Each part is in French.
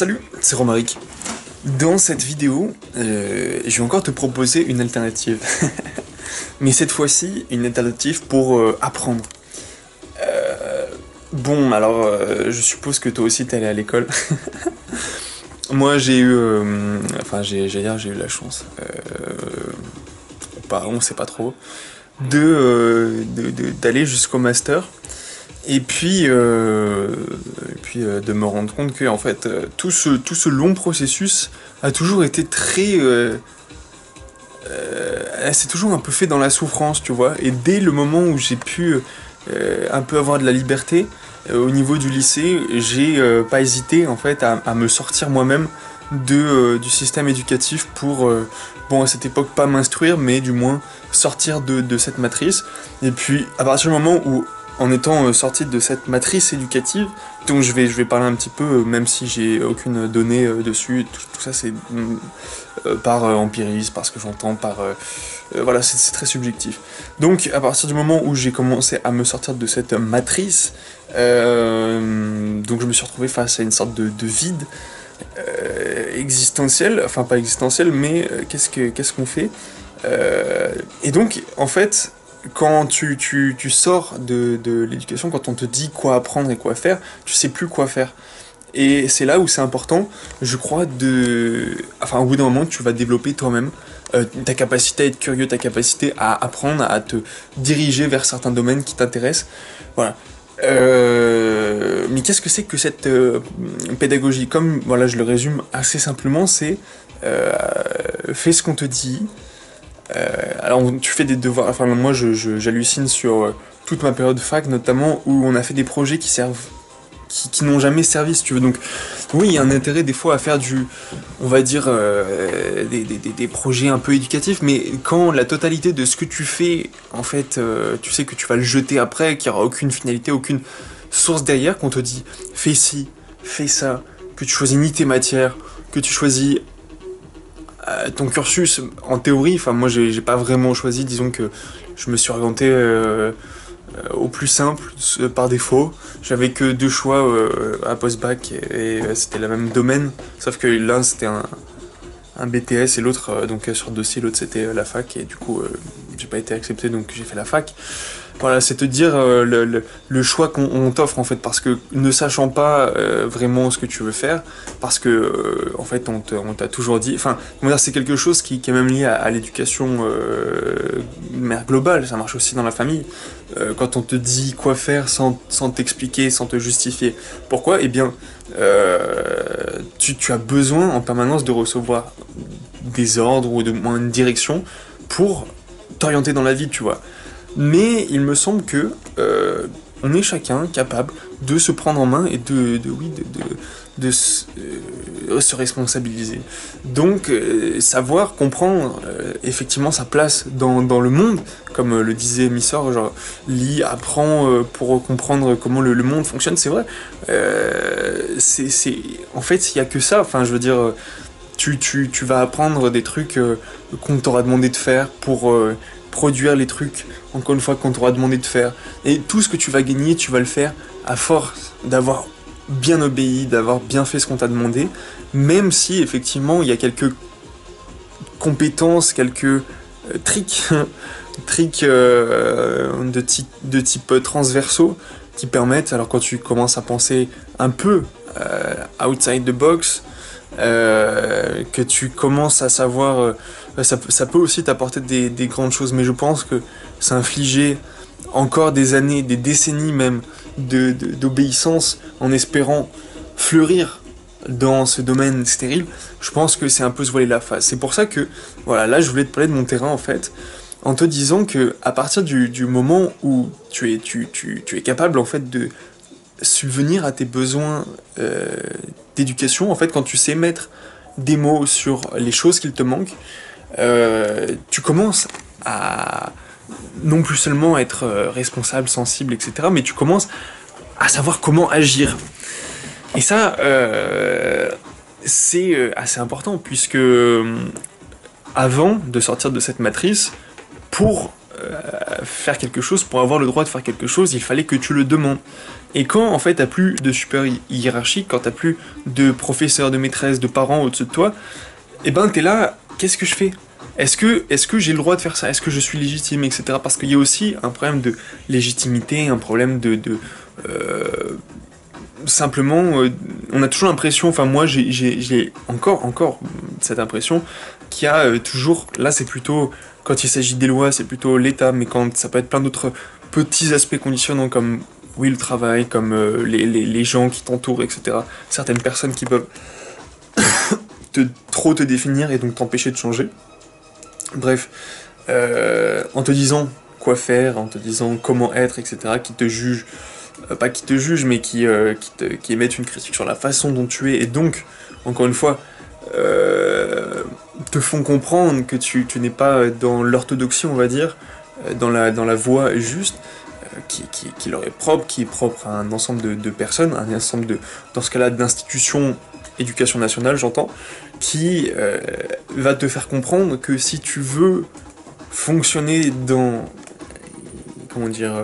Salut, c'est Romaric. Dans cette vidéo, je vais encore te proposer une alternative. Mais cette fois-ci, une alternative pour apprendre. Bon, alors, je suppose que toi aussi t'es allé à l'école. Moi, j'ai eu... j'ai eu la chance. Ou pas, on sait pas trop. D'aller jusqu'au master. Et puis de me rendre compte que en fait tout ce long processus a toujours été très c'est toujours un peu fait dans la souffrance, tu vois. Et dès le moment où j'ai pu un peu avoir de la liberté au niveau du lycée, j'ai pas hésité en fait à me sortir moi-même du système éducatif pour bon, à cette époque pas m'instruire, mais du moins sortir de cette matrice. Et puis à partir du moment où, en étant sorti de cette matrice éducative, donc je vais parler un petit peu, même si j'ai aucune donnée dessus, tout ça c'est par empirisme, par ce que j'entends, voilà, c'est très subjectif. Donc à partir du moment où j'ai commencé à me sortir de cette matrice, donc je me suis retrouvé face à une sorte de vide existentiel, enfin pas existentiel, mais qu'est-ce qu'on fait et donc en fait, quand tu sors de l'éducation, quand on te dit quoi apprendre et quoi faire, tu sais plus quoi faire. Et c'est là où c'est important, je crois, au bout d'un moment, tu vas développer toi-même ta capacité à être curieux, ta capacité à apprendre, à te diriger vers certains domaines qui t'intéressent. Voilà. Mais qu'est-ce que c'est que cette pédagogie? Comme, voilà, je le résume assez simplement, c'est fais ce qu'on te dit. Alors tu fais des devoirs, enfin moi j'hallucine sur toute ma période fac notamment, où on a fait des projets qui n'ont jamais servi, si tu veux. Donc oui, il y a un intérêt des fois à faire on va dire, des projets un peu éducatifs, mais quand la totalité de ce que tu fais, en fait, tu sais que tu vas le jeter après, qu'il n'y aura aucune finalité, aucune source derrière, qu'on te dit fais ci, fais ça, que tu choisis ni tes matières, que tu choisis ton cursus en théorie. Enfin moi j'ai pas vraiment choisi, disons que je me suis orienté au plus simple par défaut. J'avais que deux choix à post-bac et c'était le même domaine, sauf que l'un c'était un BTS et l'autre donc sur le dossier, l'autre c'était la fac, et du coup j'ai pas été accepté, donc j'ai fait la fac. Voilà, c'est te dire le choix qu'on t'offre en fait, parce que ne sachant pas vraiment ce que tu veux faire, parce que en fait on t'a toujours dit, enfin comment dire, c'est quelque chose qui est même lié à l'éducation globale, ça marche aussi dans la famille. Quand on te dit quoi faire sans t'expliquer, sans te justifier pourquoi, eh bien tu as besoin en permanence de recevoir des ordres ou de moins une direction pour t'orienter dans la vie, tu vois. Mais il me semble que on est chacun capable de se prendre en main et de se responsabiliser. Donc savoir comprendre effectivement sa place dans le monde, comme le disait Missor, genre lis, apprends pour comprendre comment le monde fonctionne, c'est vrai. En fait, il n'y a que ça, enfin je veux dire, tu vas apprendre des trucs qu'on t'aura demandé de faire pour produire les trucs, encore une fois, qu'on t'aura demandé de faire. Et tout ce que tu vas gagner, tu vas le faire à force d'avoir bien obéi, d'avoir bien fait ce qu'on t'a demandé, même si effectivement il y a quelques compétences, quelques tricks, de type transversaux qui permettent, alors quand tu commences à penser un peu outside the box, que tu commences à savoir, ça peut aussi t'apporter des grandes choses, mais je pense que s'infliger encore des années, des décennies même d'obéissance en espérant fleurir dans ce domaine stérile, je pense que c'est un peu se voiler la face. C'est pour ça que, voilà, là je voulais te parler de mon terrain en fait, en te disant que à partir du moment où tu es capable en fait de subvenir à tes besoins d'éducation, en fait, quand tu sais mettre des mots sur les choses qu'il te manquent, tu commences à non plus seulement être responsable, sensible, etc., mais tu commences à savoir comment agir. Et ça, c'est assez important, puisque avant de sortir de cette matrice, pour faire quelque chose, pour avoir le droit de faire quelque chose, il fallait que tu le demandes. Et quand en fait t'as plus de super hiérarchie, quand t'as plus de professeurs, de maîtresses, de parents au-dessus de toi, et ben t'es là, qu'est-ce que je fais? Est-ce que j'ai le droit de faire ça? Est-ce que je suis légitime, etc. Parce qu'il y a aussi un problème de légitimité, un problème euh, simplement, on a toujours l'impression, enfin moi j'ai encore cette impression qu'il y a toujours, là c'est plutôt, quand il s'agit des lois, c'est plutôt l'État, mais quand ça peut être plein d'autres petits aspects conditionnants comme, oui, le travail, comme les gens qui t'entourent, etc. Certaines personnes qui peuvent trop te définir et donc t'empêcher de changer. Bref, en te disant quoi faire, en te disant comment être, etc., qui te jugent, pas qui te jugent, mais qui émettent une critique sur la façon dont tu es, et donc, encore une fois, te font comprendre que tu n'es pas dans l'orthodoxie, on va dire, dans la voie juste, qui leur est propre, qui est propre à un ensemble de personnes, un ensemble dans ce cas-là, d'institutions, éducation nationale, j'entends, qui va te faire comprendre que si tu veux fonctionner dans, comment dire,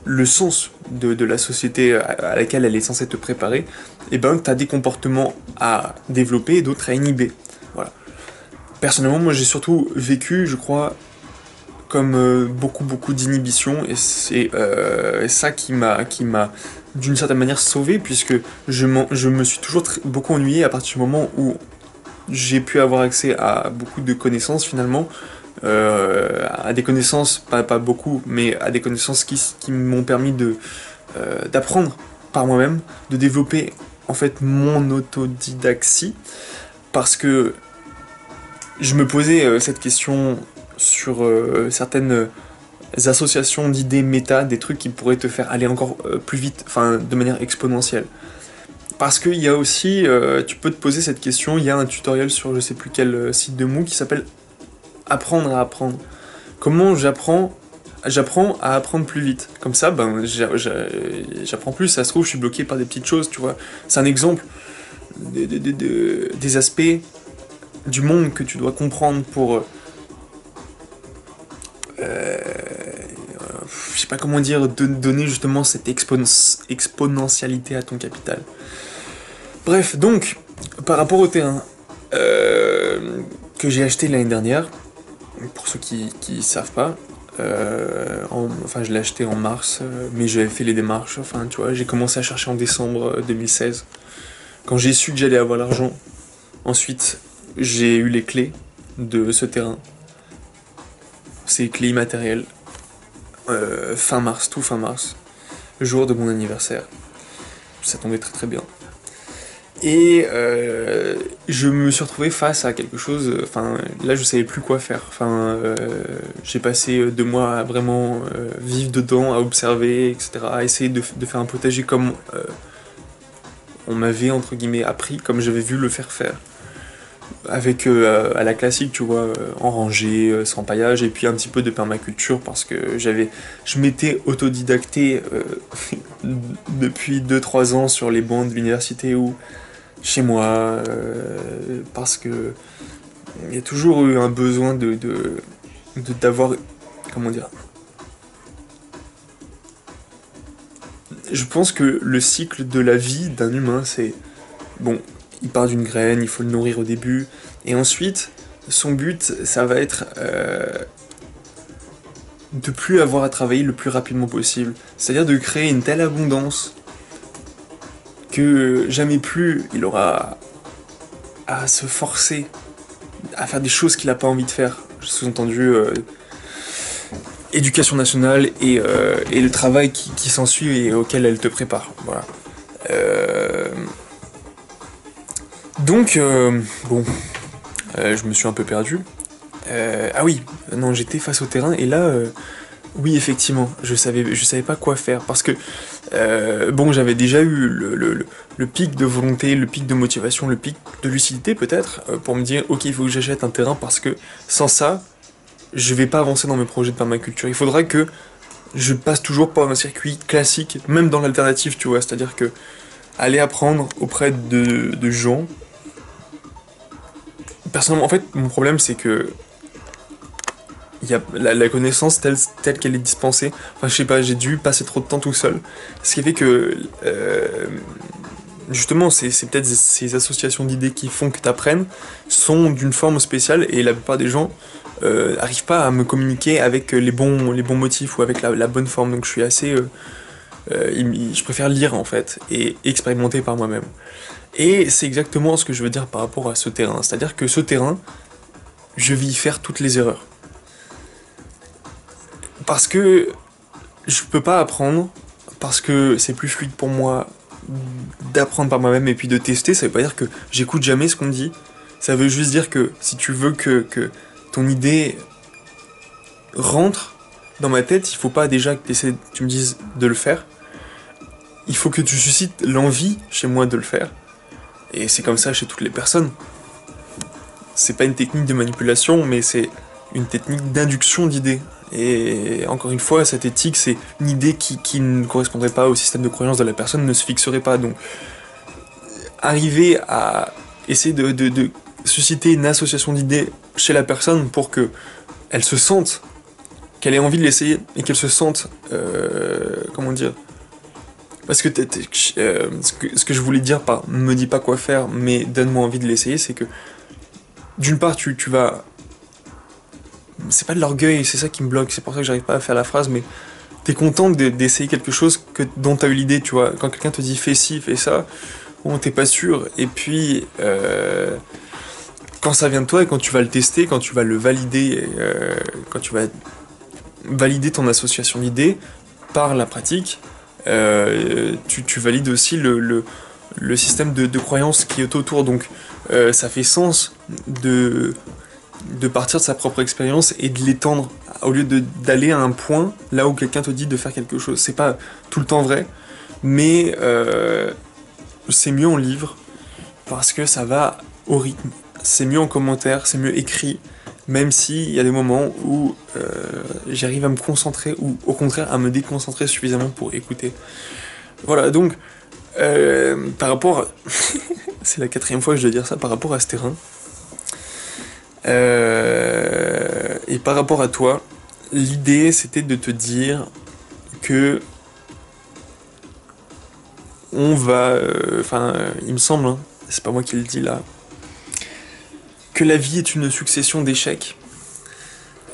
le sens de la société à laquelle elle est censée te préparer, et ben tu as des comportements à développer et d'autres à inhiber. Voilà. Personnellement, moi j'ai surtout vécu, je crois, comme beaucoup d'inhibition, et c'est ça qui m'a d'une certaine manière sauvé, puisque je me suis toujours beaucoup ennuyé à partir du moment où j'ai pu avoir accès à beaucoup de connaissances finalement, à des connaissances, pas beaucoup, mais à des connaissances qui m'ont permis d'apprendre par moi-même, de développer en fait mon autodidaxie, parce que je me posais cette question sur certaines associations d'idées méta, des trucs qui pourraient te faire aller encore plus vite, enfin de manière exponentielle. Parce qu'il y a aussi, tu peux te poser cette question, il y a un tutoriel sur je sais plus quel site de Moodle qui s'appelle Apprendre à apprendre. Comment j'apprends à apprendre plus vite. Comme ça, ben, j'apprends plus, ça se trouve, je suis bloqué par des petites choses, tu vois. C'est un exemple des aspects du monde que tu dois comprendre pour... je sais pas comment dire, donner justement cette exponentialité à ton capital. Bref, donc, par rapport au terrain que j'ai acheté l'année dernière, pour ceux qui savent pas, enfin je l'ai acheté en mars, mais j'avais fait les démarches, enfin tu vois, j'ai commencé à chercher en décembre 2016, quand j'ai su que j'allais avoir l'argent. Ensuite, j'ai eu les clés de ce terrain, ces clés immatérielles, fin mars, tout fin mars, jour de mon anniversaire. Ça tombait très très bien. Et je me suis retrouvé face à quelque chose, enfin là je savais plus quoi faire, enfin j'ai passé 2 mois à vraiment vivre dedans, à observer, etc., à essayer de faire un potager comme on m'avait entre guillemets appris, comme j'avais vu le faire, avec à la classique, tu vois, en rangée, sans paillage, et puis un petit peu de permaculture, parce que je m'étais autodidacté depuis 2-3 ans sur les bancs de l'université ou chez moi, parce que il y a toujours eu un besoin d'avoir, comment dire, je pense que le cycle de la vie d'un humain, c'est, bon, il part d'une graine, il faut le nourrir au début, et ensuite, son but, ça va être de plus avoir à travailler le plus rapidement possible, c'est-à-dire de créer une telle abondance que jamais plus il aura à se forcer à faire des choses qu'il n'a pas envie de faire. Sous-entendu, éducation nationale et le travail qui s'ensuit et auquel elle te prépare. Voilà. Donc, bon, je me suis un peu perdu. Ah oui, non, j'étais face au terrain et là, oui, effectivement, je savais pas quoi faire parce que bon, j'avais déjà eu le pic de volonté, le pic de motivation, le pic de lucidité peut-être pour me dire ok, il faut que j'achète un terrain parce que sans ça, je vais pas avancer dans mes projets de permaculture. Il faudra que je passe toujours par un circuit classique, même dans l'alternative, tu vois, c'est-à-dire que aller apprendre auprès de gens. Personnellement, en fait, mon problème c'est que il y a la connaissance telle qu'elle est dispensée. Enfin, je sais pas, j'ai dû passer trop de temps tout seul. Ce qui fait que, justement, c'est peut-être ces associations d'idées qui font que tu apprennes sont d'une forme spéciale et la plupart des gens arrivent pas à me communiquer avec les bons motifs ou avec la bonne forme. Donc je suis assez... je préfère lire en fait et expérimenter par moi-même. Et c'est exactement ce que je veux dire par rapport à ce terrain. C'est-à-dire que ce terrain, je vais y faire toutes les erreurs. Parce que je peux pas apprendre, parce que c'est plus fluide pour moi d'apprendre par moi-même et puis de tester. Ça veut pas dire que j'écoute jamais ce qu'on me dit. Ça veut juste dire que si tu veux que ton idée rentre dans ma tête, il faut pas déjà que tu me dises de le faire. Il faut que tu suscites l'envie chez moi de le faire. Et c'est comme ça chez toutes les personnes. C'est pas une technique de manipulation, mais c'est une technique d'induction d'idées. Et encore une fois, cette éthique, c'est une idée qui ne correspondrait pas au système de croyance de la personne, ne se fixerait pas. Donc, arriver à essayer de susciter une association d'idées chez la personne pour que elle se sente, qu'elle ait envie de l'essayer et qu'elle se sente, comment dire, parce que ce que je voulais dire par me dis pas quoi faire, mais donne-moi envie de l'essayer, c'est que d'une part tu vas, c'est pas de l'orgueil, c'est ça qui me bloque, c'est pour ça que j'arrive pas à faire la phrase, mais t'es content d'essayer quelque chose dont t'as eu l'idée, tu vois, quand quelqu'un te dit fais ci, fais ça, bon t'es pas sûr, et puis quand ça vient de toi et quand tu vas le tester, quand tu vas le valider, quand tu vas valider ton association d'idées par la pratique, tu valides aussi le système de croyances qui est autour. Donc ça fait sens de partir de sa propre expérience et de l'étendre au lieu d'aller à un point là où quelqu'un te dit de faire quelque chose. C'est pas tout le temps vrai, mais c'est mieux en livre parce que ça va au rythme. C'est mieux en commentaire, c'est mieux écrit, même s'il y a des moments où j'arrive à me concentrer ou au contraire à me déconcentrer suffisamment pour écouter. Voilà, donc par rapport à... c'est la 4e fois que je dois dire ça, par rapport à ce terrain, et par rapport à toi, l'idée c'était de te dire que on va... il me semble, hein, c'est pas moi qui le dis là, que la vie est une succession d'échecs.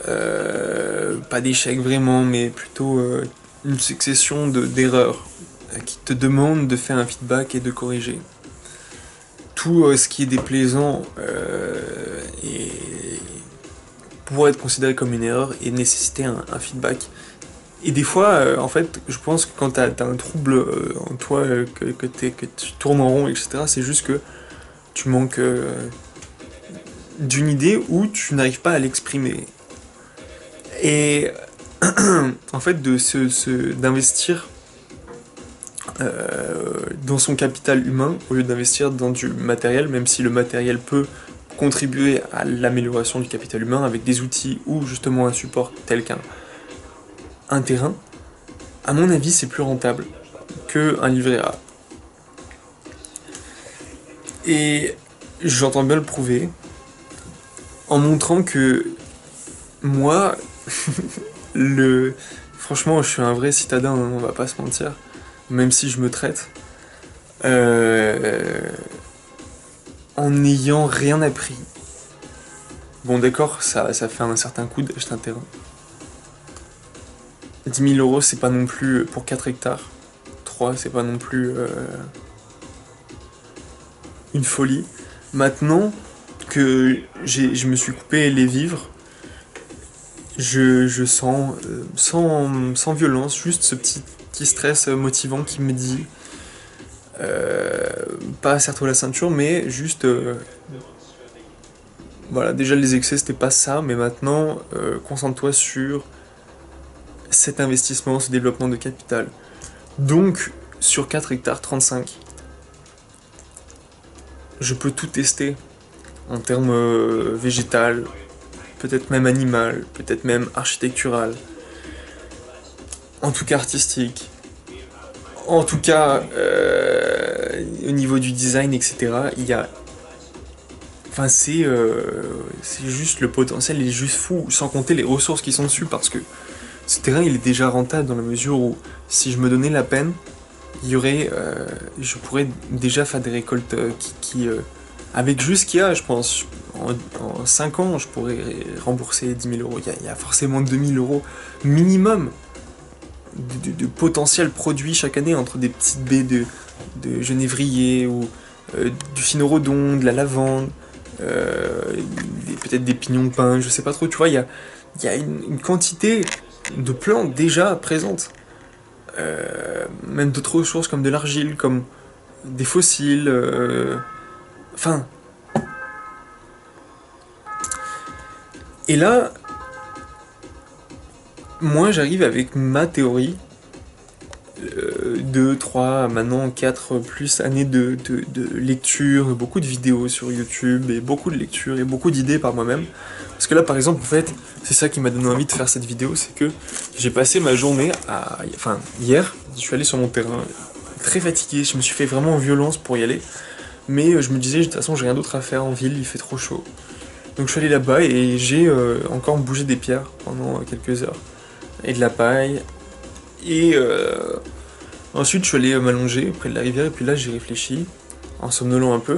Pas d'échecs vraiment, mais plutôt une succession d'erreurs qui te demandent de faire un feedback et de corriger. Tout ce qui est déplaisant pourrait être considéré comme une erreur et nécessiter un feedback. Et des fois, en fait, je pense que quand t'as un trouble en toi, que tu tournes en rond, etc., c'est juste que tu manques d'une idée où tu n'arrives pas à l'exprimer. Et en fait, d'investir dans son capital humain au lieu d'investir dans du matériel, même si le matériel peut contribuer à l'amélioration du capital humain avec des outils ou justement un support tel qu'un terrain, à mon avis, c'est plus rentable qu'un livret A. Et j'entends bien le prouver en montrant que moi, franchement, je suis un vrai citadin, hein, on va pas se mentir, même si je me traite, en n'ayant rien appris. Bon, d'accord, ça fait un certain coût d'acheter un terrain. 10 000 €, c'est pas non plus pour 4 hectares. 3, c'est pas non plus une folie. Maintenant que je me suis coupé les vivres, je sens, sans violence, juste ce petit stress motivant qui me dit pas serre-toi la ceinture, mais juste voilà, déjà les excès c'était pas ça, mais maintenant concentre-toi sur cet investissement, ce développement de capital. Donc sur 4 hectares 35, je peux tout tester en termes végétal, peut-être même animal, peut-être même architectural, en tout cas artistique, en tout cas au niveau du design, etc. Il y a Enfin, c'est juste le potentiel est juste fou, sans compter les ressources qui sont dessus, parce que ce terrain il est déjà rentable dans la mesure où si je me donnais la peine, il y aurait, je pourrais déjà faire des récoltes avec juste ce qu'il y a, je pense, en 5 ans, je pourrais rembourser 10 000 euros. Il y a forcément 2 000 euros minimum de potentiel produit chaque année entre des petites baies de genévrier ou du cynorhodon, de la lavande, peut-être des pignons de pin, je sais pas trop, tu vois, il y a une quantité de plantes déjà présentes. Même d'autres ressources comme de l'argile, comme des fossiles, enfin... Et là, moi j'arrive avec ma théorie, 2, 3, maintenant 4 plus années de lecture, beaucoup de vidéos sur YouTube, et beaucoup de lectures, et beaucoup d'idées par moi-même. Parce que là par exemple, en fait, c'est ça qui m'a donné envie de faire cette vidéo, c'est que j'ai passé ma journée à... Enfin, hier, je suis allé sur mon terrain, très fatigué, je me suis fait vraiment violence pour y aller, mais je me disais, de toute façon j'ai rien d'autre à faire en ville, il fait trop chaud. Donc je suis allé là-bas et j'ai encore bougé des pierres pendant quelques heures. Et de la paille. Et ensuite je suis allé m'allonger près de la rivière et puis là j'ai réfléchi, en somnolant un peu.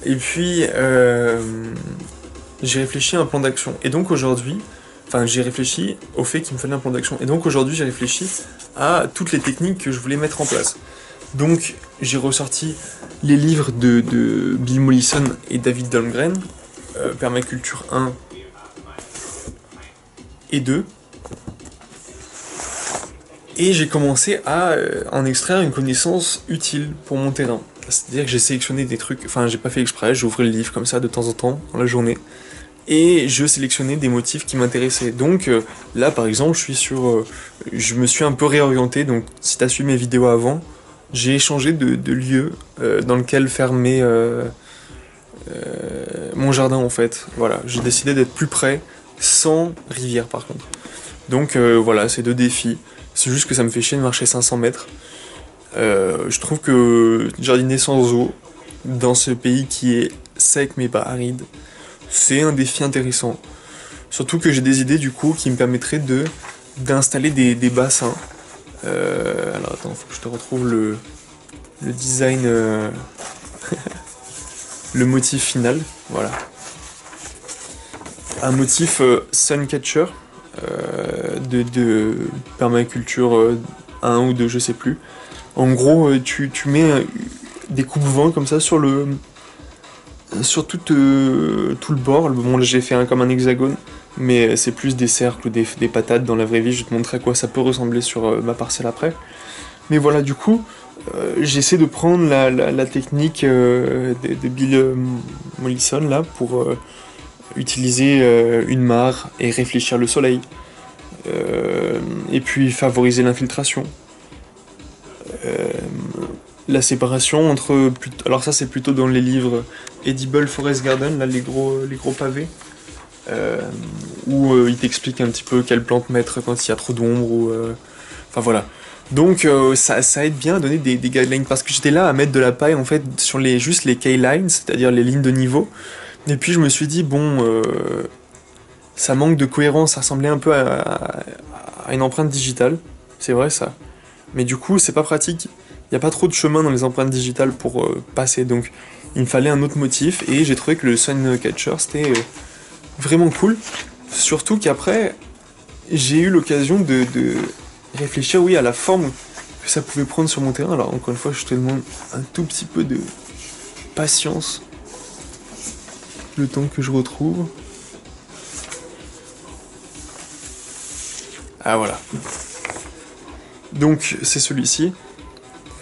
Et puis j'ai réfléchi à un plan d'action. Et donc aujourd'hui, enfin j'ai réfléchi au fait qu'il me fallait un plan d'action. Et donc aujourd'hui j'ai réfléchi à toutes les techniques que je voulais mettre en place. Donc j'ai ressorti les livres de Bill Mollison et David Dahlgren, Permaculture 1 et 2. Et j'ai commencé à en extraire une connaissance utile pour mon terrain. C'est-à-dire que j'ai sélectionné des trucs, enfin j'ai pas fait exprès, j'ouvrais le livre comme ça de temps en temps dans la journée. Et je sélectionnais des motifs qui m'intéressaient. Donc là par exemple je suis sur... je me suis un peu réorienté, donc si t'as suivi mes vidéos avant, j'ai changé de lieu dans lequel faire mon jardin en fait. Voilà, j'ai décidé d'être plus près, sans rivière par contre. Donc voilà, c'est 2 défis. C'est juste que ça me fait chier de marcher 500 mètres. Je trouve que jardiner sans eau, dans ce pays qui est sec mais pas aride, c'est un défi intéressant. Surtout que j'ai des idées du coup qui me permettraient d'installer des bassins. Alors attends, faut que je te retrouve le design, le motif final. Voilà. Un motif Suncatcher de permaculture 1 ou 2, je sais plus. En gros, tu mets des coupes-vents comme ça sur tout le bord. Bon, là j'ai fait comme un hexagone, mais c'est plus des cercles ou des patates dans la vraie vie. Je vais te montrer à quoi ça peut ressembler sur ma parcelle après. Mais voilà, du coup, j'essaie de prendre la technique de Bill Mollison là pour utiliser une mare et réfléchir le soleil. Et puis favoriser l'infiltration. La séparation entre... Alors ça c'est plutôt dans les livres Edible Forest Garden, là les gros pavés, où il t'explique un petit peu quelle plante mettre quand il y a trop d'ombre, ou... Enfin voilà. Donc ça aide bien à donner des guidelines, parce que j'étais là à mettre de la paille en fait sur juste les keylines, c'est-à-dire les lignes de niveau, et puis je me suis dit bon... ça manque de cohérence, ça ressemblait un peu à une empreinte digitale, c'est vrai ça. Mais du coup, c'est pas pratique, il n'y a pas trop de chemin dans les empreintes digitales pour passer, donc il me fallait un autre motif, et j'ai trouvé que le Suncatcher c'était vraiment cool. Surtout qu'après, j'ai eu l'occasion de réfléchir, oui, à la forme que ça pouvait prendre sur mon terrain. Alors encore une fois, je te demande un tout petit peu de patience, le temps que je retrouve. Ah voilà. Donc c'est celui-ci.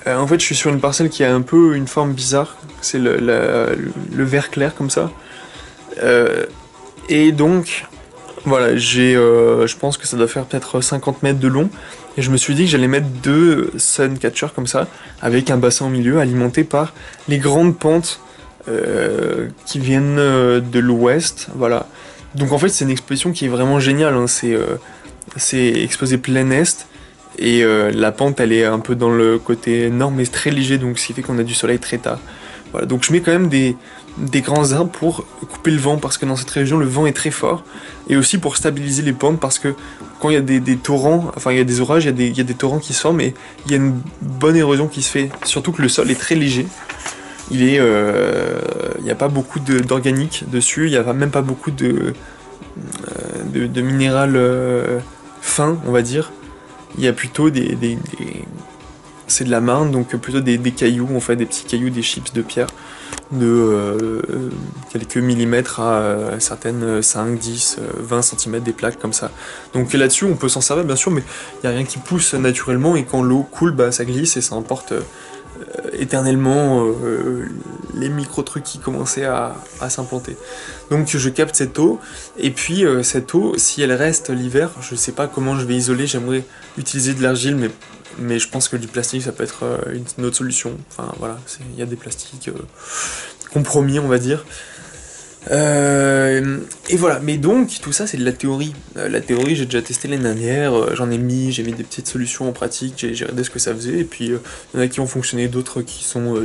En fait je suis sur une parcelle qui a un peu une forme bizarre. C'est le vert clair comme ça. Et donc voilà, je pense que ça doit faire peut-être 50 mètres de long. Et je me suis dit que j'allais mettre 2 Suncatchers comme ça, avec un bassin au milieu alimenté par les grandes pentes qui viennent de l'ouest. Voilà. Donc en fait c'est une exposition qui est vraiment géniale, hein. C'est exposé plein est, et la pente elle est un peu dans le côté nord mais très léger, donc ce qui fait qu'on a du soleil très tard. Voilà, donc je mets quand même des grands arbres pour couper le vent, parce que dans cette région, le vent est très fort, et aussi pour stabiliser les pentes, parce que quand il y a des torrents, enfin il y a des orages, il y a des torrents qui se forment, et il y a une bonne érosion qui se fait, surtout que le sol est très léger. Il n'y a pas beaucoup d'organique dessus, il n'y a même pas beaucoup de minéral fin, on va dire. Il y a plutôt c'est de la marne, donc plutôt des cailloux, on fait des petits cailloux, des chips de pierre, de quelques millimètres à certaines 5, 10, 20 cm, des plaques comme ça. Donc là-dessus, on peut s'en servir bien sûr, mais il n'y a rien qui pousse naturellement, et quand l'eau coule, bah, ça glisse et ça emporte éternellement les micro-trucs qui commençaient à s'implanter. Donc je capte cette eau, et puis cette eau, si elle reste l'hiver, je sais pas comment je vais isoler, j'aimerais utiliser de l'argile, mais je pense que du plastique ça peut être une autre solution. Enfin voilà, il y a des plastiques compromis, on va dire. Et voilà, mais donc tout ça c'est de la théorie. La théorie j'ai déjà testé l'année dernière, j'ai mis des petites solutions en pratique, j'ai regardé ce que ça faisait, et puis il y en a qui ont fonctionné, d'autres qui sont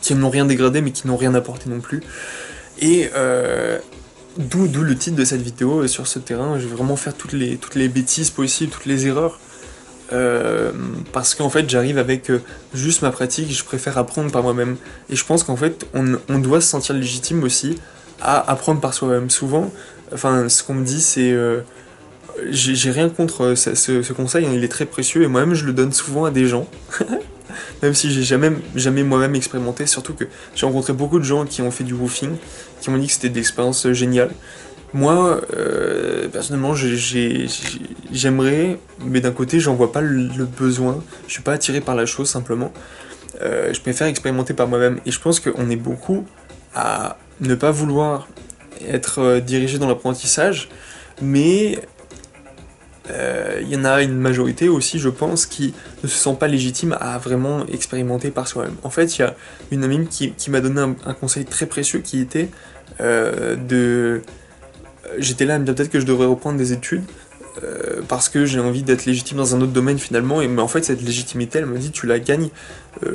qui n'ont rien dégradé mais qui n'ont rien apporté non plus. Et d'où le titre de cette vidéo, sur ce terrain, je vais vraiment faire toutes les bêtises possibles, toutes les erreurs. Parce qu'en fait j'arrive avec juste ma pratique, je préfère apprendre par moi-même, et je pense qu'en fait on doit se sentir légitime aussi à apprendre par soi-même. Souvent, enfin ce qu'on me dit c'est j'ai rien contre ce conseil, hein, il est très précieux, et moi-même je le donne souvent à des gens même si j'ai jamais moi-même expérimenté, surtout que j'ai rencontré beaucoup de gens qui ont fait du woofing, qui m'ont dit que c'était des expériences géniales. Moi, personnellement, j'aimerais, mais d'un côté, j'en vois pas le besoin. Je suis pas attiré par la chose, simplement. Je préfère expérimenter par moi-même. Et je pense qu'on est beaucoup à ne pas vouloir être dirigé dans l'apprentissage, mais il y en a une majorité aussi, je pense, qui ne se sent pas légitime à vraiment expérimenter par soi-même. En fait, il y a une amie qui m'a donné un conseil très précieux, qui était j'étais là à me dire peut-être que je devrais reprendre des études, parce que j'ai envie d'être légitime dans un autre domaine finalement, mais en fait cette légitimité, elle me dit, tu la gagnes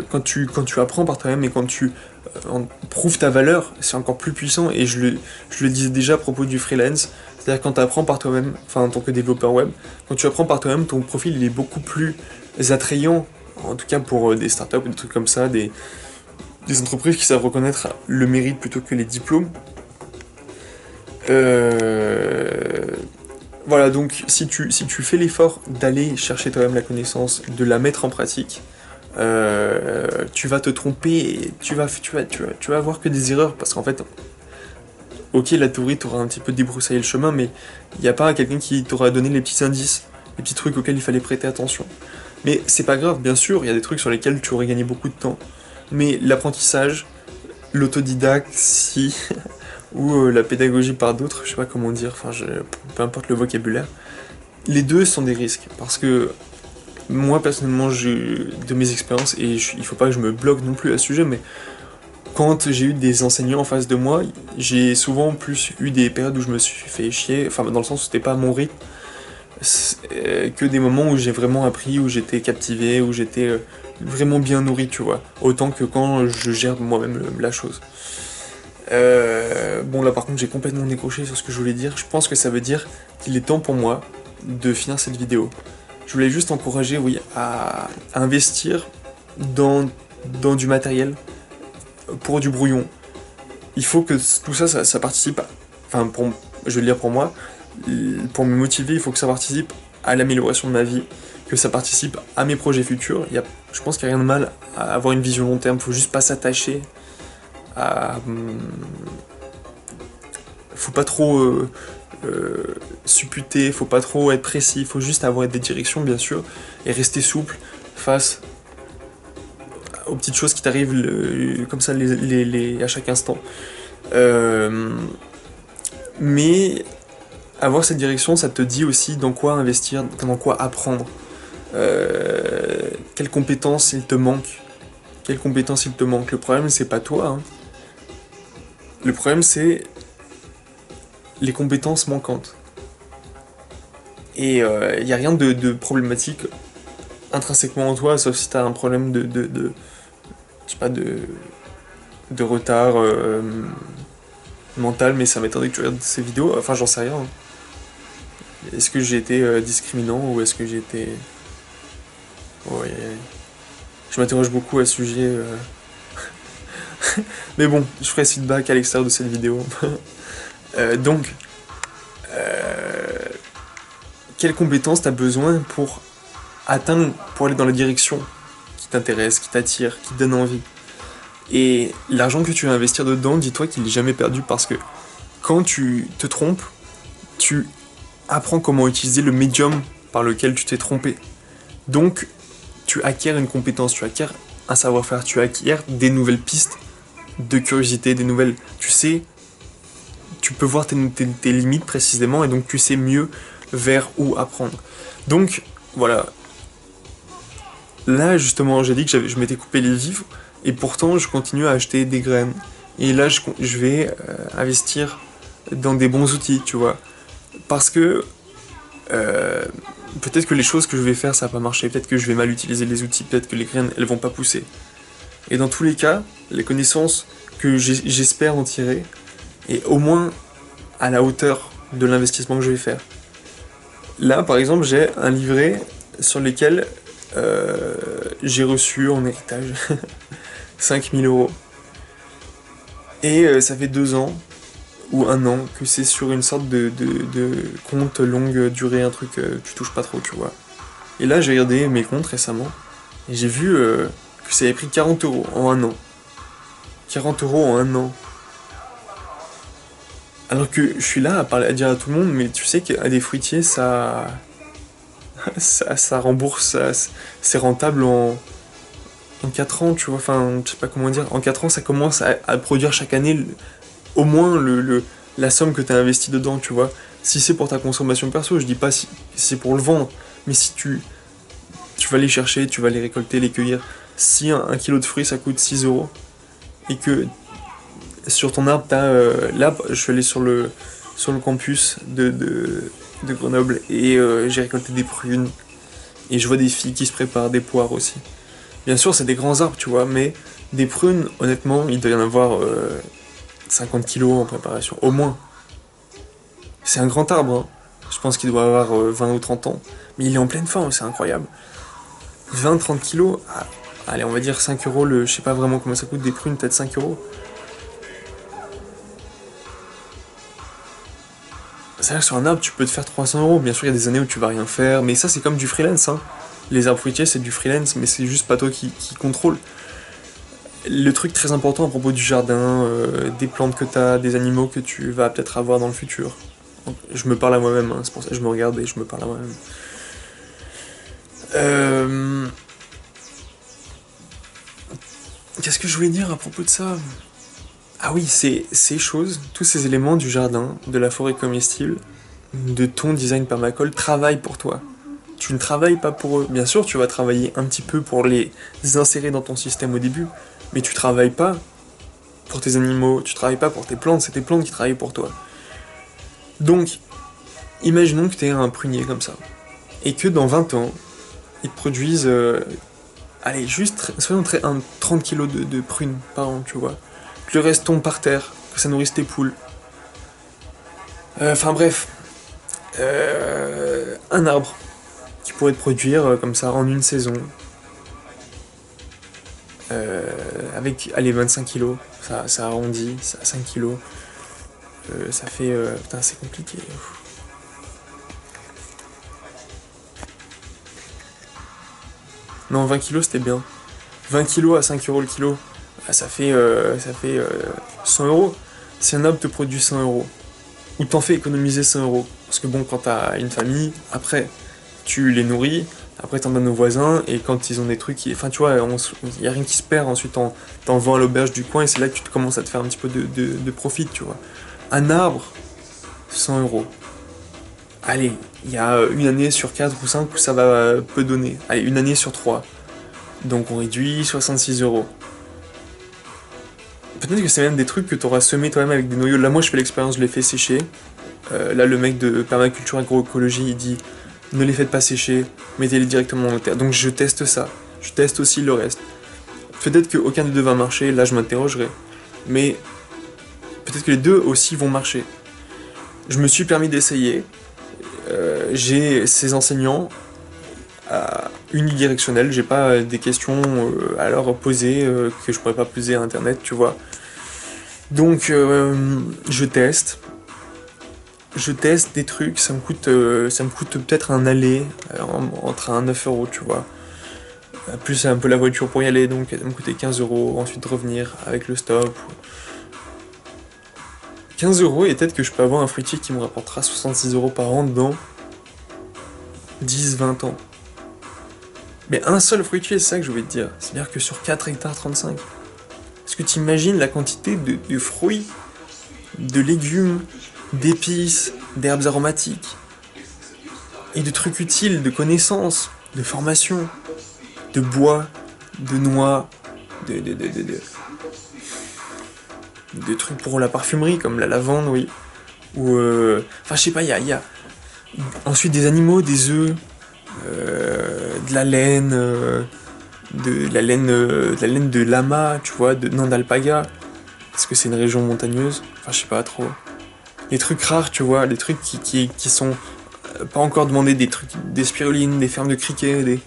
quand tu apprends par toi-même, et quand tu prouves ta valeur, c'est encore plus puissant. Et je le disais déjà à propos du freelance, c'est-à-dire quand tu apprends par toi-même, enfin en tant que développeur web, quand tu apprends par toi-même, ton profil il est beaucoup plus attrayant, en tout cas pour des startups ou des trucs comme ça, des entreprises qui savent reconnaître le mérite plutôt que les diplômes. Voilà, donc si tu fais l'effort d'aller chercher toi-même la connaissance, de la mettre en pratique, tu vas te tromper, et tu vas avoir que des erreurs, parce qu'en fait, ok, la théorie t'aura un petit peu débroussaillé le chemin, mais il n'y a pas quelqu'un qui t'aura donné les petits indices, les petits trucs auxquels il fallait prêter attention. Mais c'est pas grave, bien sûr, il y a des trucs sur lesquels tu aurais gagné beaucoup de temps, mais l'apprentissage, l'autodidacte, si... ou la pédagogie par d'autres, je sais pas comment dire, enfin peu importe le vocabulaire, les deux sont des risques, parce que moi personnellement j'ai de mes expériences, et il faut pas que je me bloque non plus à ce sujet, mais quand j'ai eu des enseignants en face de moi, j'ai souvent plus eu des périodes où je me suis fait chier, enfin dans le sens où c'était pas mon rythme, que des moments où j'ai vraiment appris, où j'étais captivé, où j'étais vraiment bien nourri, tu vois, autant que quand je gère moi-même la chose. Bon là par contre j'ai complètement décroché sur ce que je voulais dire. Je pense que ça veut dire qu'il est temps pour moi de finir cette vidéo. Je voulais juste encourager, oui, à investir dans du matériel pour du brouillon. Il faut que tout ça, ça participe, enfin je vais le dire pour moi, pour me motiver, il faut que ça participe à l'amélioration de ma vie, que ça participe à mes projets futurs. Je pense qu'il n'y a rien de mal à avoir une vision long terme, faut juste pas s'attacher faut pas trop supputer, faut pas trop être précis, faut juste avoir des directions bien sûr, et rester souple face aux petites choses qui t'arrivent comme ça à chaque instant. Mais avoir cette direction, ça te dit aussi dans quoi investir, dans quoi apprendre, quelles compétences il te manque. Quelles compétences il te manque. Le problème c'est pas toi, hein. Le problème, c'est les compétences manquantes. Et il n'y a rien de problématique intrinsèquement en toi, sauf si tu as un problème j'ai pas de retard mental, mais ça m'étonnerait que tu regardes ces vidéos. Enfin, j'en sais rien, hein. Est-ce que j'ai été discriminant ou est-ce que j'ai été... Ouais, je m'interroge beaucoup à ce sujet. Mais bon, je ferai feedback à l'extérieur de cette vidéo. Donc, quelles compétences tu as besoin pour atteindre, pour aller dans la direction qui t'intéresse, qui t'attire, qui te donne envie? Et l'argent que tu vas investir dedans, dis-toi qu'il n'est jamais perdu parce que quand tu te trompes, tu apprends comment utiliser le médium par lequel tu t'es trompé. Donc, tu acquiers une compétence, tu acquiers un savoir-faire, tu acquiers des nouvelles pistes de curiosité, des nouvelles... Tu sais, tu peux voir tes limites précisément et donc tu sais mieux vers où apprendre. Donc, voilà. Là, justement, j'ai dit que je m'étais coupé les vivres et pourtant, je continue à acheter des graines. Et là, je vais investir dans des bons outils, tu vois. Parce que peut-être que les choses que je vais faire, ça va pas marcher. Peut-être que je vais mal utiliser les outils. Peut-être que les graines, elles vont pas pousser. Et dans tous les cas, les connaissances que j'espère en tirer est au moins à la hauteur de l'investissement que je vais faire. Là, par exemple, j'ai un livret sur lequel j'ai reçu en héritage 5000 €. Et ça fait 2 ans ou 1 an que c'est sur une sorte de compte longue durée, un truc tu touches pas trop, tu vois. Et là, j'ai regardé mes comptes récemment et j'ai vu que ça avait pris 40 € en 1 an. 40 € en 1 an. Alors que je suis là à dire à tout le monde, mais tu sais qu'à des fruitiers, ça rembourse, c'est rentable en 4 ans, tu vois, enfin, je sais pas comment dire, en 4 ans, ça commence à produire chaque année au moins la somme que tu as investi dedans, tu vois. Si c'est pour ta consommation perso, je dis pas si c'est pour le vendre, mais si tu vas les chercher, tu vas les récolter, les cueillir. Si un kilo de fruits, ça coûte 6 € et que sur ton arbre, là, je suis allé sur le campus de Grenoble et j'ai récolté des prunes et je vois des filles qui se préparent, des poires aussi. Bien sûr, c'est des grands arbres, tu vois, mais des prunes, honnêtement, il doit y en avoir 50 kilos en préparation, au moins. C'est un grand arbre, hein. Je pense qu'il doit avoir 20 ou 30 ans, mais il est en pleine forme, c'est incroyable. 20-30 kilos, allez, on va dire 5 €, je sais pas vraiment comment ça coûte des prunes, peut-être 5 €. C'est-à-dire que sur un arbre, tu peux te faire 300 €. Bien sûr, il y a des années où tu vas rien faire, mais ça, c'est comme du freelance, hein. Les arbres fruitiers, c'est du freelance, mais c'est juste pas toi qui contrôle. Le truc très important à propos du jardin, des plantes que t'as, des animaux que tu vas peut-être avoir dans le futur. Je me parle à moi-même, hein, c'est pour ça que je me regarde et je me parle à moi-même. Qu'est-ce que je voulais dire à propos de ça? Ah oui, ces choses, tous ces éléments du jardin, de la forêt comestible, de ton design permacole, travaillent pour toi. Tu ne travailles pas pour eux. Bien sûr, tu vas travailler un petit peu pour les insérer dans ton système au début, mais tu travailles pas pour tes animaux, tu travailles pas pour tes plantes, c'est tes plantes qui travaillent pour toi. Donc, imaginons que tu aies un prunier comme ça, et que dans 20 ans, ils te produisent, allez, juste, soyons 30 kilos de prunes par an, tu vois. Que le reste tombe par terre, que ça nourrisse tes poules. Enfin bref, un arbre qui pourrait te produire comme ça en une saison, avec, allez, 25 kilos, ça arrondit, ça a 5 kilos, ça fait, putain, c'est compliqué. Non, 20 kilos c'était bien. 20 kilos à 5 € le kilo, ça fait 100 €. Si un arbre te produit 100 €, ou t'en fais économiser 100 €, parce que bon, quand t'as une famille, après, tu les nourris, après t'en donnes aux voisins, et quand ils ont des trucs, enfin tu vois, y a rien qui se perd, ensuite t'en vends à l'auberge du coin, et c'est là que tu commences à te faire un petit peu de profit, tu vois. Un arbre, 100 €. Allez, il y a une année sur 4 ou 5 où ça va peu donner. Allez, une année sur 3. Donc on réduit 66 €. Peut-être que c'est même des trucs que tu auras semé toi-même avec des noyaux. Là, moi, je fais l'expérience, je les fais sécher. Là, le mec de permaculture agroécologie, il dit ne les faites pas sécher, mettez-les directement dans la terre. Donc je teste ça. Je teste aussi le reste. peut-être qu'aucun des deux va marcher, là je m'interrogerai. Mais peut-être que les deux aussi vont marcher. Je me suis permis d'essayer. J'ai ces enseignants unidirectionnels, j'ai pas des questions à leur poser que je pourrais pas poser à internet, tu vois. Donc je teste des trucs, ça me coûte peut-être un aller en train 9 euros, tu vois. Plus un peu la voiture pour y aller, donc ça va me coûter 15 euros, ensuite revenir avec le stop. 15 euros et peut-être que je peux avoir un fruitier qui me rapportera 66 euros par an dans 10-20 ans. Mais un seul fruitier, c'est ça que je voulais te dire. C'est-à-dire que sur 4 hectares 35. Est-ce que tu imagines la quantité de fruits, de légumes, d'épices, d'herbes aromatiques, et de trucs utiles, de connaissances, de formation, de bois, de noix, de trucs pour la parfumerie, comme la lavande, oui. Ou enfin, je sais pas, il y a ensuite des animaux, des œufs, de la laine, de la laine de lama, tu vois, non, d'alpaga, parce que c'est une région montagneuse, enfin je sais pas trop. Les trucs rares, tu vois, les trucs qui sont pas encore demandés, des trucs, des spirulines, des fermes de criquets,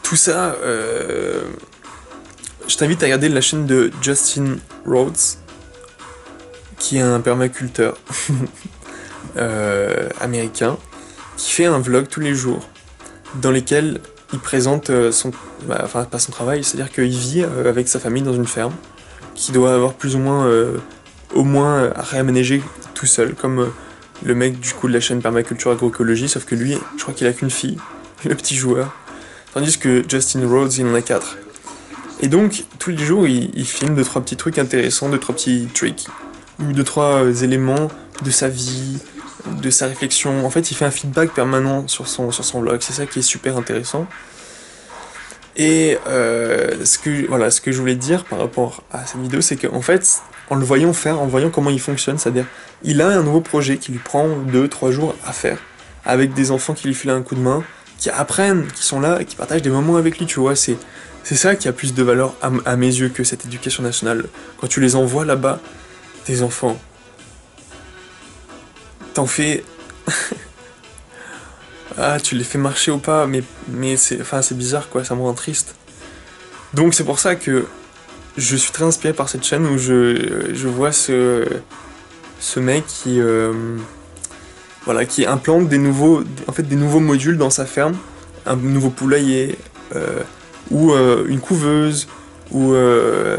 tout ça, je t'invite à regarder la chaîne de Justin Rhodes, qui est un permaculteur américain, qui fait un vlog tous les jours, dans lesquels il présente enfin pas son travail, c'est-à-dire qu'il vit avec sa famille dans une ferme, qui doit avoir plus ou moins, au moins réaménagé tout seul, comme le mec du coup de la chaîne Permaculture Agroécologie, sauf que lui, je crois qu'il a qu'une fille, le petit joueur, tandis que Justin Rhodes, il en a 4. Et donc, tous les jours, il filme 2-3 petits trucs intéressants, 2-3 petits tricks, ou 2-3 éléments de sa vie, de sa réflexion. En fait, il fait un feedback permanent sur son vlog, c'est ça qui est super intéressant. Et ce que je voulais dire par rapport à cette vidéo, c'est qu'en fait, en le voyant faire, en voyant comment il fonctionne, c'est-à-dire, il a un nouveau projet qui lui prend 2-3 jours à faire, avec des enfants qui lui filent un coup de main, qui apprennent, qui sont là, et qui partagent des moments avec lui, tu vois, c'est ça qui a plus de valeur à mes yeux que cette éducation nationale. Quand tu les envoies là-bas, tes enfants, t'en fais... ah, tu les fais marcher ou pas, mais c'est bizarre quoi, ça me rend triste. Donc c'est pour ça que je suis très inspiré par cette chaîne où je vois ce mec qui implante des nouveaux modules dans sa ferme, un nouveau poulailler, ou une couveuse, ou un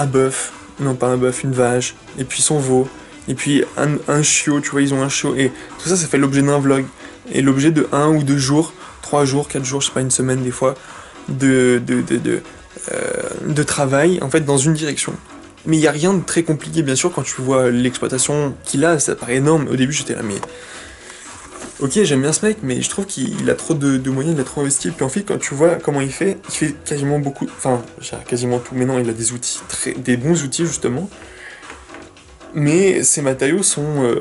bœuf, non pas un bœuf, une vache, et puis son veau, et puis un chiot, tu vois, ils ont un chiot, et tout ça, ça fait l'objet d'un vlog, et l'objet de 1 ou 2 jours, 3 jours, 4 jours, je sais pas, une semaine des fois, de travail, en fait, dans une direction. Mais il n'y a rien de très compliqué, bien sûr, quand tu vois l'exploitation qu'il a, ça paraît énorme. Au début, j'étais là, mais... Ok, j'aime bien ce mec, mais je trouve qu'il a trop de moyens, il a trop investi. Puis en fait, quand tu vois comment il fait quasiment beaucoup... Enfin, quasiment tout, mais non, il a des outils, des bons outils, justement. Mais ces matériaux sont,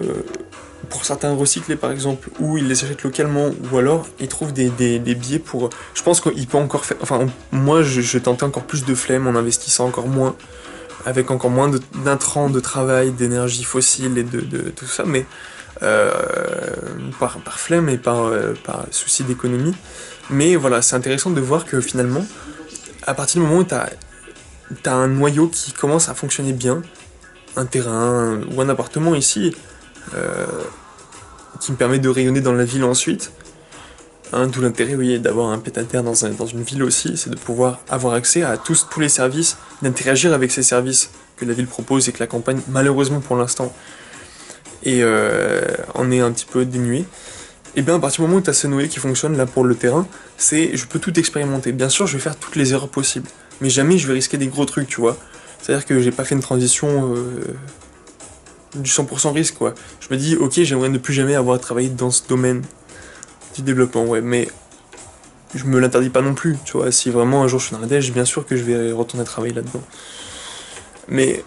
pour certains, recyclés, par exemple, ou il les achète localement, ou alors il trouve des biais pour... Je pense qu'il peut encore faire... Enfin, moi, je tentais encore plus de flemme en investissant encore moins, avec encore moins d'intrants, de travail, d'énergie fossile et de tout ça, mais... par flemme et par souci d'économie. Mais voilà, c'est intéressant de voir que finalement, à partir du moment où t'as un noyau qui commence à fonctionner bien, un terrain ou un appartement ici, qui me permet de rayonner dans la ville ensuite, d'où l'intérêt, oui, d'avoir un pied-à-terre dans une ville aussi, c'est de pouvoir avoir accès à tous les services, d'interagir avec ces services que la ville propose et que la campagne, malheureusement pour l'instant, et on est un petit peu dénué, et bien à partir du moment où tu as ce noyau qui fonctionne là pour le terrain, je peux tout expérimenter. Bien sûr, je vais faire toutes les erreurs possibles, mais jamais je vais risquer des gros trucs, tu vois. C'est-à-dire que j'ai pas fait une transition du 100% risque, quoi. Je me dis, ok, j'aimerais ne plus jamais avoir travaillé dans ce domaine du développement, ouais, mais je me l'interdis pas non plus, tu vois. Si vraiment un jour je suis dans la dèche, bien sûr que je vais retourner travailler là-dedans. Mais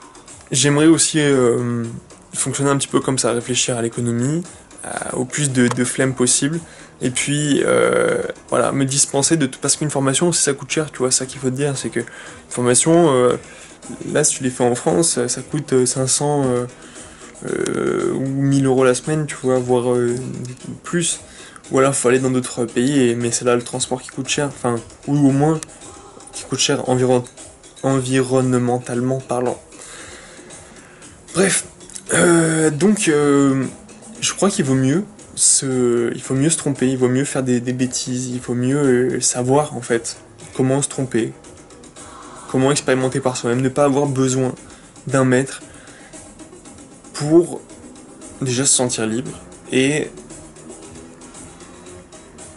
j'aimerais aussi... fonctionner un petit peu comme ça, réfléchir à l'économie, au plus de flemme possible, Et puis, voilà, me dispenser de tout, parce qu'une formation, ça coûte cher, tu vois, ça qu'il faut te dire, c'est que une formation, là, si tu les fais en France, ça coûte 500 ou 1000 euros la semaine, tu vois, voire plus. Ou alors, faut aller dans d'autres pays, mais c'est là le transport qui coûte cher, enfin, ou au moins, qui coûte cher environnementalement parlant. Bref, donc, je crois qu'il vaut mieux il faut mieux se tromper, il vaut mieux faire des bêtises, il faut mieux savoir, en fait, comment se tromper, comment expérimenter par soi-même, ne pas avoir besoin d'un maître pour déjà se sentir libre. Et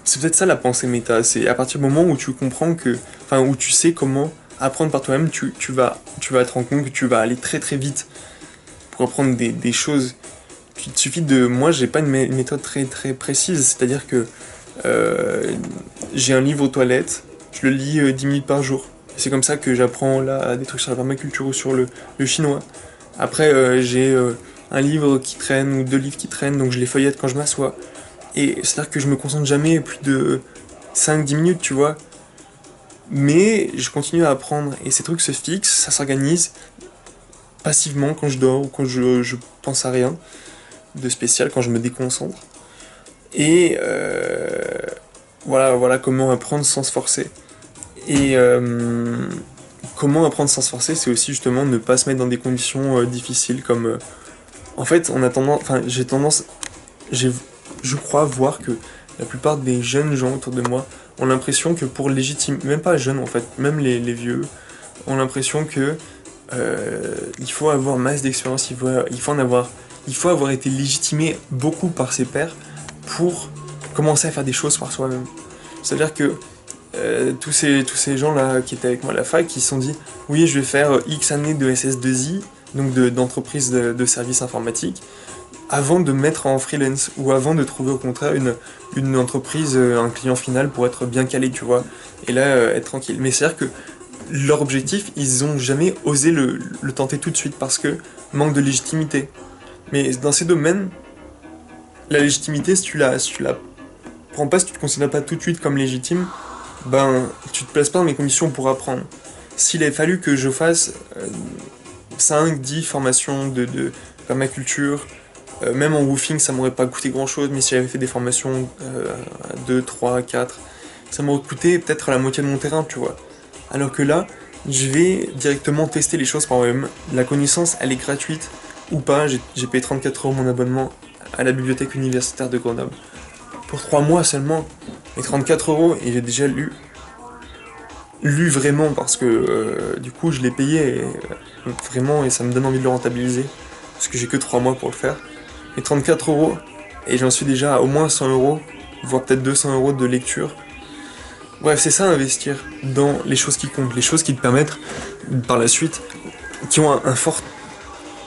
c'est peut-être ça la pensée méta, c'est à partir du moment où tu comprends que, enfin, où tu sais comment apprendre par toi-même, tu vas te rendre compte que tu vas aller très très vite pour apprendre des choses. Il te suffit de... Moi, j'ai pas une méthode très très précise, c'est-à-dire que j'ai un livre aux toilettes, je le lis 10 minutes par jour. C'est comme ça que j'apprends là des trucs sur la permaculture ou sur le chinois. Après, j'ai un livre qui traîne ou 2 livres qui traînent, donc je les feuillette quand je m'assois. Et c'est-à-dire que je me concentre jamais plus de 5-10 minutes, tu vois. Mais je continue à apprendre, et ces trucs se fixent, ça s'organise passivement quand je dors ou quand je pense à rien de spécial, quand je me déconcentre. Et voilà comment apprendre sans se forcer. Et comment apprendre sans se forcer, c'est aussi justement ne pas se mettre dans des conditions difficiles comme... en fait, on a tendance... Enfin, je crois voir que la plupart des jeunes gens autour de moi ont l'impression que pour légitimer... Même pas jeunes en fait, même les vieux ont l'impression que il faut avoir masse d'expérience, il faut avoir été légitimé beaucoup par ses pairs pour commencer à faire des choses par soi-même. C'est-à-dire que tous ces gens-là qui étaient avec moi à la fac, qui se sont dit « Oui, je vais faire X années de SS2I, donc d'entreprise de services informatiques, avant de me mettre en freelance, ou avant de trouver au contraire une entreprise, un client final pour être bien calé, tu vois, et là, être tranquille. » Mais c'est-à-dire que leur objectif, ils ont jamais osé le tenter tout de suite, parce que manque de légitimité. Mais dans ces domaines, la légitimité, si tu la prends pas, si tu te considères pas tout de suite comme légitime, ben, tu te places pas dans les conditions pour apprendre. S'il avait fallu que je fasse 5-10 formations de permaculture, même en woofing, ça m'aurait pas coûté grand chose, mais si j'avais fait des formations 2, 3, 4, ça m'aurait coûté peut-être la moitié de mon terrain, tu vois. Alors que là, je vais directement tester les choses par moi-même. La connaissance, elle est gratuite ou pas. J'ai payé 34 € mon abonnement à la bibliothèque universitaire de Grenoble. Pour 3 mois seulement. Et 34 € et j'ai déjà lu vraiment parce que du coup je l'ai payé vraiment et ça me donne envie de le rentabiliser. Parce que j'ai que 3 mois pour le faire. Et 34 € et j'en suis déjà à au moins 100 €, voire peut-être 200 € de lecture. Bref, c'est ça, investir dans les choses qui comptent, les choses qui te permettent, par la suite, qui ont un fort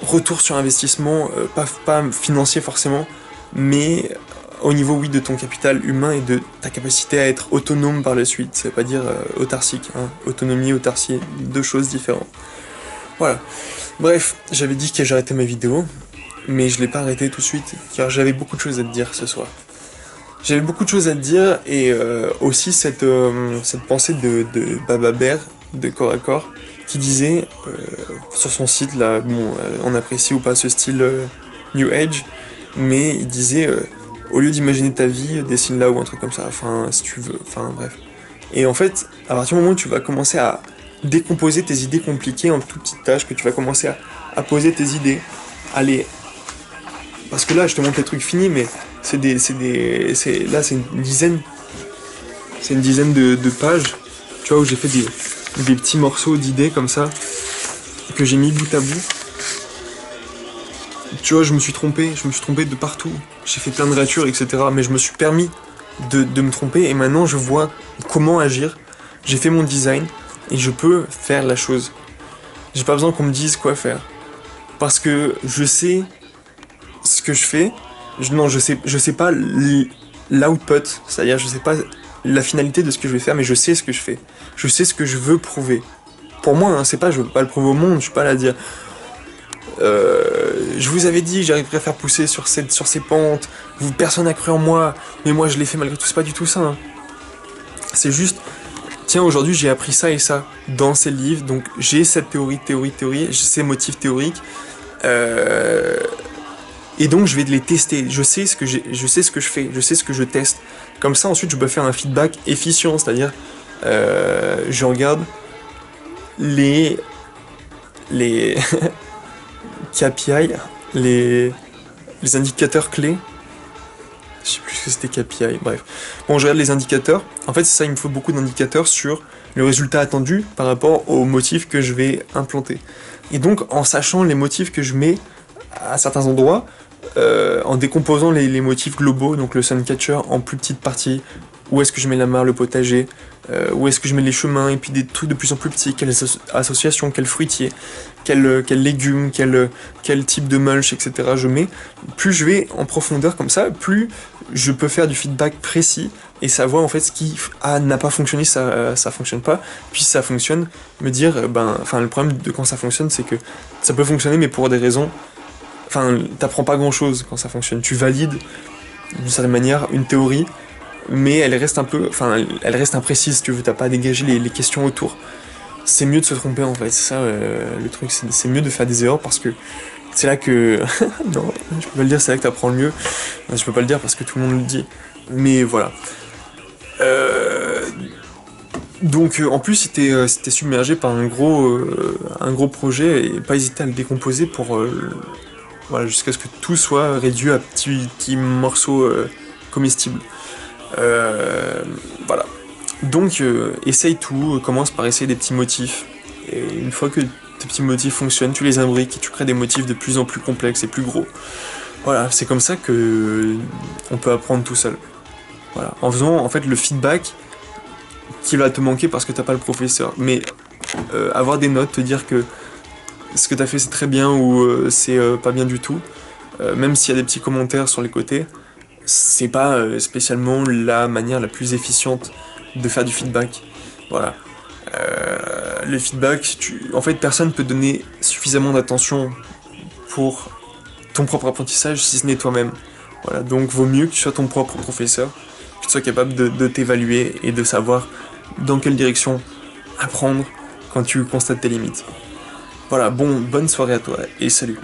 retour sur investissement, pas financier forcément, mais au niveau, oui, de ton capital humain et de ta capacité à être autonome par la suite. Ça veut pas dire autarcique, hein. Autonomie, autarcie, 2 choses différentes. Voilà. Bref, j'avais dit que j'arrêtais ma vidéo, mais je l'ai pas arrêté tout de suite, car j'avais beaucoup de choses à te dire ce soir. J'avais beaucoup de choses à te dire, et aussi cette pensée de Baba Bear, de Corps à Corps, qui disait sur son site, là, bon, on apprécie ou pas ce style New Age, mais il disait, au lieu d'imaginer ta vie, dessine là ou un truc comme ça, enfin, si tu veux, enfin, bref. Et en fait, à partir du moment où tu vas commencer à décomposer tes idées compliquées en toutes petites tâches, que tu vas commencer à poser tes idées, allez, parce que là, je te montre les trucs finis, mais là, c'est une dizaine de pages, tu vois, où j'ai fait des petits morceaux d'idées comme ça, que j'ai mis bout à bout. Tu vois, je me suis trompé de partout, j'ai fait plein de ratures, etc. Mais je me suis permis de me tromper, et maintenant je vois comment agir. J'ai fait mon design, et je peux faire la chose. J'ai pas besoin qu'on me dise quoi faire. Parce que je sais ce que je fais. Je sais pas l'output, c'est-à-dire je sais pas la finalité de ce que je vais faire, mais je sais ce que je fais. Je sais ce que je veux prouver. Pour moi, hein, c'est pas, je veux pas le prouver au monde, je suis pas là à dire Je vous avais dit, j'arriverais à faire pousser sur ces pentes, personne n'a cru en moi, mais moi je l'ai fait malgré tout, c'est pas du tout ça. Hein. C'est juste, tiens, aujourd'hui j'ai appris ça et ça dans ces livres, donc j'ai cette théorie, j'ai ces motifs théoriques, et donc je vais les tester, je sais ce que je fais, je sais ce que je teste. Comme ça ensuite je peux faire un feedback efficient, c'est-à-dire je regarde les KPI, les indicateurs clés. Je sais plus ce que c'était KPI, bref. Bon, je regarde les indicateurs. En fait, c'est ça, il me faut beaucoup d'indicateurs sur le résultat attendu par rapport aux motifs que je vais implanter. Et donc, en sachant les motifs que je mets à certains endroits, en décomposant les motifs globaux, donc le suncatcher en plus petites parties, où est-ce que je mets la mare, le potager, où est-ce que je mets les chemins, et puis des trucs de plus en plus petits, quelles associations, quels fruitiers, quels légumes, quel type de mulch, etc. je mets, plus je vais en profondeur comme ça, plus je peux faire du feedback précis et savoir en fait ce qui n'a pas fonctionné, ça fonctionne pas, puis ça fonctionne, me dire, le problème de quand ça fonctionne, c'est que ça peut fonctionner mais pour des raisons, t'apprends pas grand chose quand ça fonctionne, tu valides d'une certaine manière une théorie, mais elle reste imprécise, si tu veux, t'as pas dégagé les questions autour. C'est mieux de se tromper en fait, c'est ça le truc, c'est mieux de faire des erreurs parce que c'est là que... non, je peux pas le dire, c'est là que t'apprends le mieux. Je peux pas le dire parce que tout le monde le dit, mais voilà. Donc en plus c'était submergé par un gros projet et pas hésiter à le décomposer pour... voilà, jusqu'à ce que tout soit réduit à petits morceaux comestibles. Voilà. Donc, essaye tout, commence par essayer des petits motifs. Et une fois que tes petits motifs fonctionnent, tu les imbriques et tu crées des motifs de plus en plus complexes et plus gros. Voilà, c'est comme ça que on peut apprendre tout seul. Voilà, en faisant en fait le feedback qui va te manquer parce que t'as pas le professeur. Mais avoir des notes, te dire que ce que t'as fait c'est très bien ou c'est pas bien du tout, même s'il y a des petits commentaires sur les côtés, c'est pas spécialement la manière la plus efficiente de faire du feedback. Voilà. Le feedback, en fait, personne peut donner suffisamment d'attention pour ton propre apprentissage si ce n'est toi-même. Voilà. Donc, vaut mieux que tu sois ton propre professeur, que tu sois capable de t'évaluer et de savoir dans quelle direction apprendre quand tu constates tes limites. Voilà. Bonne soirée à toi et salut.